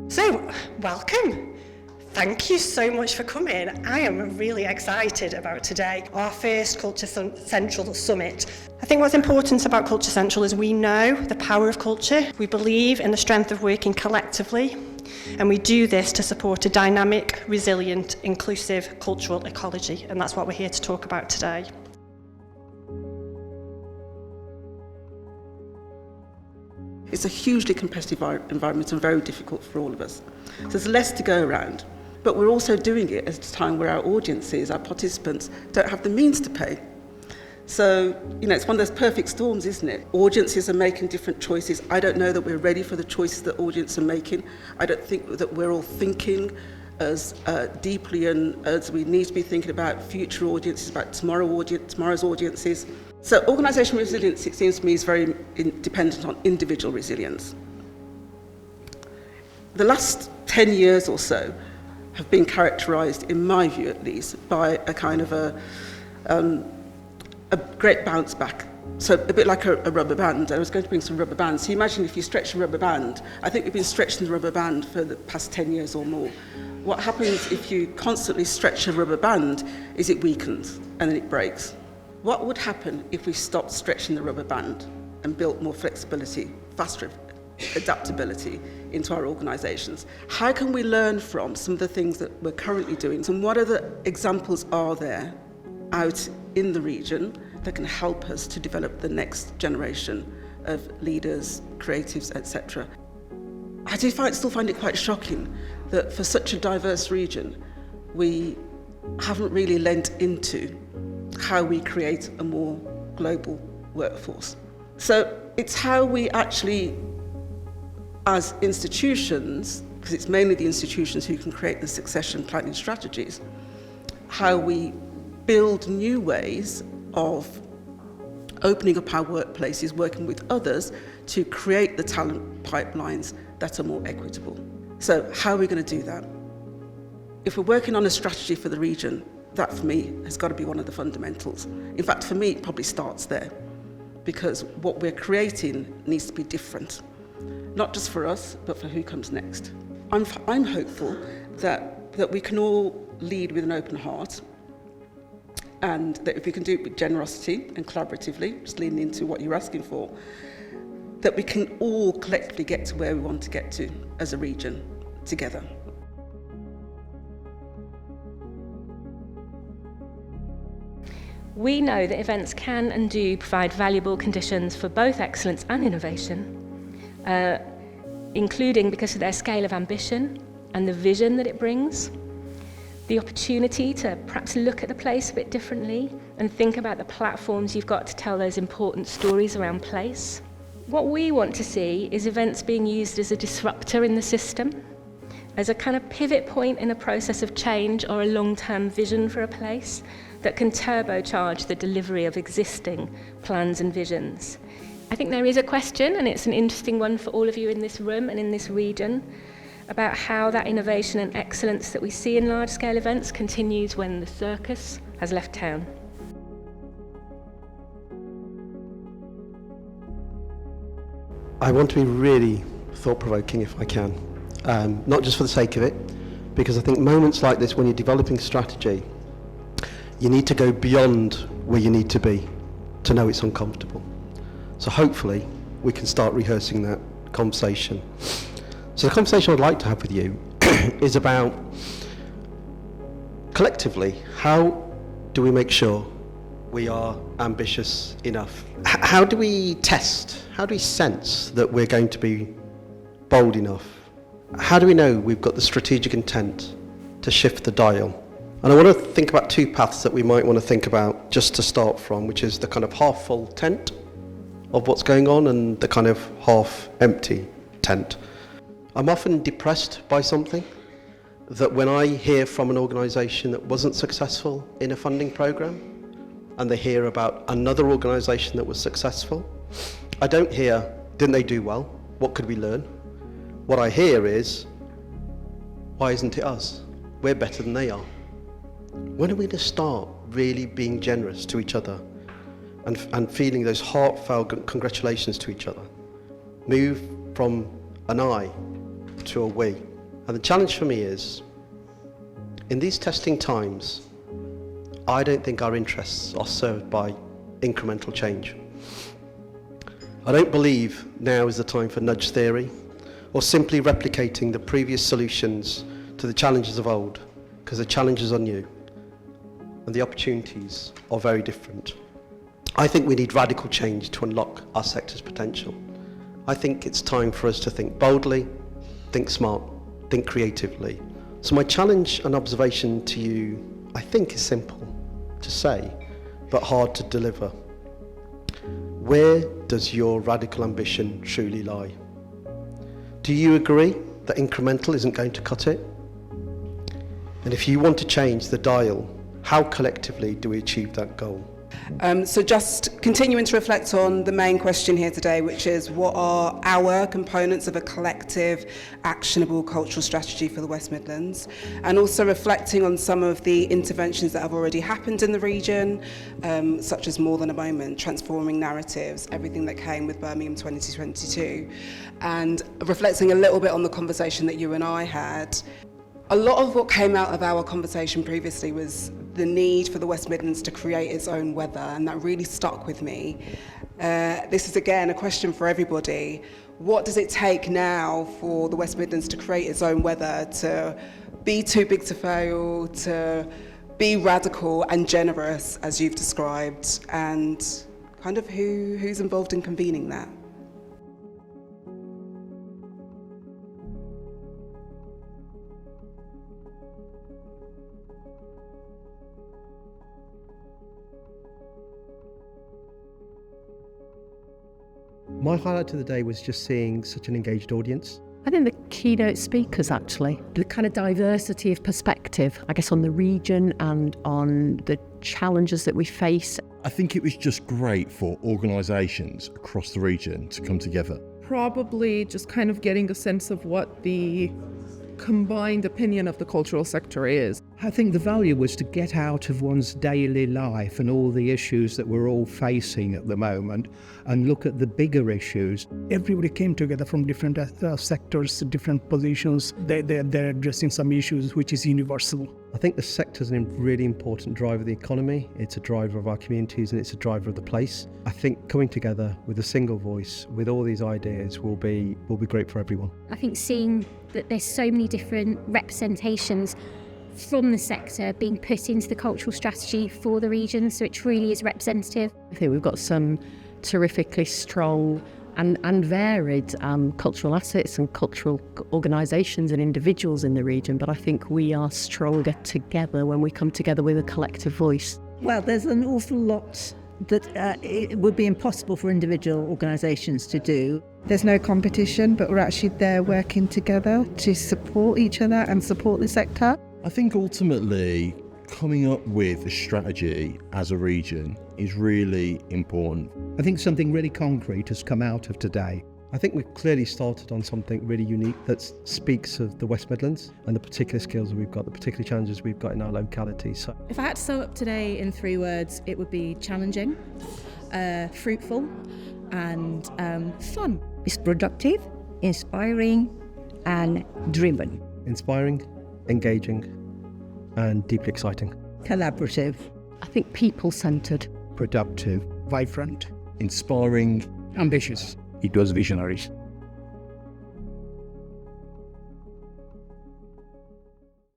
So, welcome. Thank you so much for coming. I am really excited about today, our first Culture Central Summit. I think what's important about Culture Central is we know the power of culture. We believe in the strength of working collectively, and we do this to support a dynamic, resilient, inclusive cultural ecology, and that's what we're here to talk about today. It's a hugely competitive environment and very difficult for all of us. So there's less to go around, but we're also doing it at a time where our audiences, our participants, don't have the means to pay. So, it's one of those perfect storms, isn't it? Audiences are making different choices. I don't know that we're ready for the choices that audiences are making. I don't think that we're all thinking as deeply and as we need to be thinking about future audiences, about tomorrow's audiences. So organisational resilience, it seems to me, is very dependent on individual resilience. The last 10 years or so have been characterised, in my view at least, by a kind of a great bounce back. So a bit like a rubber band. I was going to bring some rubber bands. So you imagine if you stretch a rubber band, I think we've been stretching the rubber band for the past 10 years or more. What happens if you constantly stretch a rubber band is it weakens and then it breaks. What would happen if we stopped stretching the rubber band and built more flexibility, faster adaptability into our organisations? How can we learn from some of the things that we're currently doing? And what other examples are there out in the region that can help us to develop the next generation of leaders, creatives, etc.? I do still find it quite shocking that for such a diverse region, we haven't really lent into how we create a more global workforce. So it's how we actually, as institutions, because it's mainly the institutions who can create the succession planning strategies, how we build new ways of opening up our workplaces, working with others to create the talent pipelines that are more equitable. So how are we going to do that? If we're working on a strategy for the region, that for me has got to be one of the fundamentals. In fact, for me, it probably starts there, because what we're creating needs to be different, not just for us, but for who comes next. I'm hopeful that we can all lead with an open heart, and that if we can do it with generosity and collaboratively, just leaning into what you're asking for, that we can all collectively get to where we want to get to as a region together. We know that events can and do provide valuable conditions for both excellence and innovation, including because of their scale of ambition and the vision that it brings, the opportunity to perhaps look at the place a bit differently and think about the platforms you've got to tell those important stories around place. What we want to see is events being used as a disruptor in the system, as a kind of pivot point in a process of change or a long-term vision for a place that can turbocharge the delivery of existing plans and visions. I think there is a question, and it's an interesting one for all of you in this room and in this region, about how that innovation and excellence that we see in large-scale events continues when the circus has left town. I want to be really thought-provoking if I can, not just for the sake of it, because I think moments like this, when you're developing strategy, you need to go beyond where you need to be to know it's uncomfortable. So hopefully we can start rehearsing that conversation. So the conversation I'd like to have with you is about, collectively, how do we make sure we are ambitious enough? How do we test, how do we sense that we're going to be bold enough? How do we know we've got the strategic intent to shift the dial? And I want to think about two paths that we might want to think about just to start from, which is the kind of half full tent of what's going on and the kind of half empty tent. I'm often depressed by something that when I hear from an organisation that wasn't successful in a funding programme and they hear about another organisation that was successful, I don't hear, didn't they do well? What could we learn? What I hear is, why isn't it us? We're better than they are. When are we going to start really being generous to each other and feeling those heartfelt congratulations to each other? Move from an I to a we. And the challenge for me is, in these testing times, I don't think our interests are served by incremental change. I don't believe now is the time for nudge theory or simply replicating the previous solutions to the challenges of old, because the challenges are new and the opportunities are very different. I think we need radical change to unlock our sector's potential. I think it's time for us to think boldly, think smart, think creatively. So my challenge and observation to you, I think, is simple to say, but hard to deliver. Where does your radical ambition truly lie? Do you agree that incremental isn't going to cut it? And if you want to change the dial, how collectively do we achieve that goal? So just continuing to reflect on the main question here today, which is what are our components of a collective, actionable cultural strategy for the West Midlands, and also reflecting on some of the interventions that have already happened in the region, such as More Than a Moment, transforming narratives, everything that came with Birmingham 2022, and reflecting a little bit on the conversation that you and I had. A lot of what came out of our conversation previously was the need for the West Midlands to create its own weather, and that really stuck with me. This is again a question for everybody. What does it take now for the West Midlands to create its own weather, to be too big to fail, to be radical and generous, as you've described, and kind of who's involved in convening that? My highlight of the day was just seeing such an engaged audience. I think the keynote speakers, actually, the kind of diversity of perspective, I guess, on the region and on the challenges that we face. I think it was just great for organisations across the region to come together. Probably just kind of getting a sense of what the combined opinion of the cultural sector is. I think the value was to get out of one's daily life and all the issues that we're all facing at the moment and look at the bigger issues. Everybody came together from different sectors, different positions. They're addressing some issues which is universal. I think the sector's a really important driver of the economy. It's a driver of our communities and it's a driver of the place. I think coming together with a single voice, with all these ideas, will be great for everyone. I think seeing that there's so many different representations from the sector being put into the cultural strategy for the region, so it truly is representative. I think we've got some terrifically strong and varied cultural assets and cultural organisations and individuals in the region, but I think we are stronger together when we come together with a collective voice. Well, there's an awful lot that it would be impossible for individual organisations to do. There's no competition, but we're actually there working together to support each other and support the sector. I think ultimately coming up with a strategy as a region is really important. I think something really concrete has come out of today. I think we've clearly started on something really unique that speaks of the West Midlands and the particular skills that we've got, the particular challenges we've got in our locality. So, if I had to sum up today in 3 words, it would be challenging, fruitful, and fun. It's productive, inspiring, and driven. Inspiring, engaging, and deeply exciting. Collaborative. I think people-centred. Productive. Vibrant. Inspiring. Ambitious. It was visionaries.